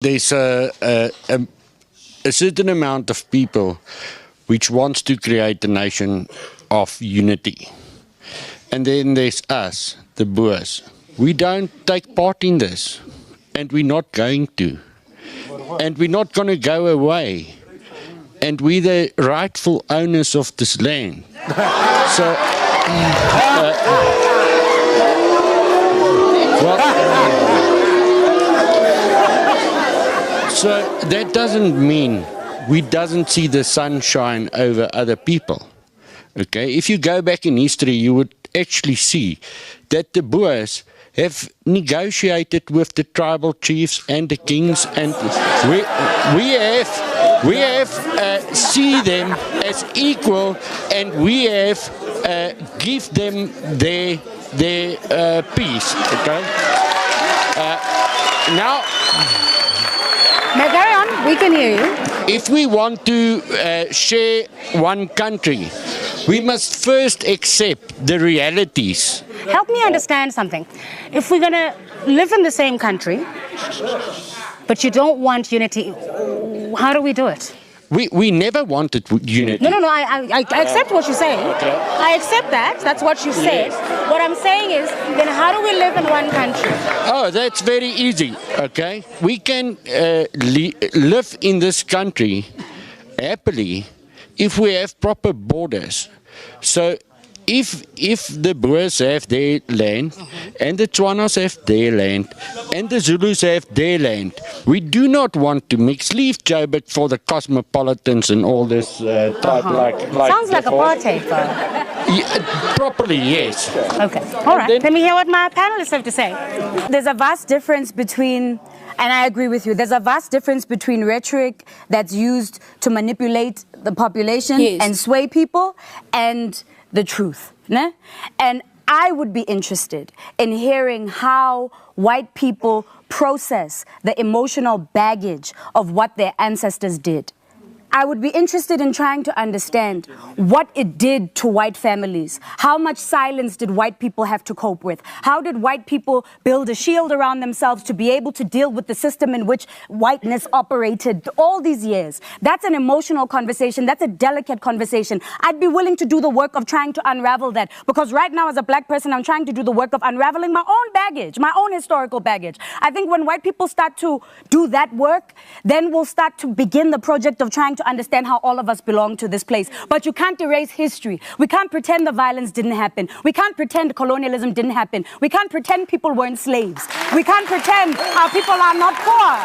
There's a certain amount of people which wants to create a nation of unity. And then there's us, the Boers. We don't take part in this, and we're not going to. And we're not going to go away. And we're the rightful owners of this land. So that doesn't mean we doesn't see the sunshine over other people. Okay, if you go back in history, you would actually see that the Boers have negotiated with the tribal chiefs and the kings, and we have see them as equal, and we have give them their peace. Okay. Now. May I carry on? We can hear you. If we want to share one country, we must first accept the realities. Help me understand something. If we're going to live in the same country, but you don't want unity, how do we do it? We never wanted unity. No, I accept what you say. Okay. I accept that. That's what you said. Yes. What I'm saying is, then how do we live in one country? Oh, that's very easy, okay? We can live in this country happily if we have proper borders. So if the Boers have their land, and the Tswanas have their land, and the Zulus have their land, we do not want to mix. Leave Joburg for the cosmopolitans and all this type like Sounds like apartheid, though. Yeah, properly, yes. Okay, all right. Let me hear what my panelists have to say. There's a vast difference between, and I agree with you, there's a vast difference between rhetoric that's used to manipulate the population and sway people and the truth. Ne? And I would be interested in hearing how white people process the emotional baggage of what their ancestors did. I would be interested in trying to understand what it did to white families. How much silence did white people have to cope with? How did white people build a shield around themselves to be able to deal with the system in which whiteness operated all these years? That's an emotional conversation. That's a delicate conversation. I'd be willing to do the work of trying to unravel that, because right now as a black person, I'm trying to do the work of unraveling my own baggage, my own historical baggage. I think when white people start to do that work, then we'll start to begin the project of trying to understand how all of us belong to this place. But you can't erase history. We can't pretend the violence didn't happen. We can't pretend colonialism didn't happen. We can't pretend people weren't slaves. We can't pretend our people are not poor.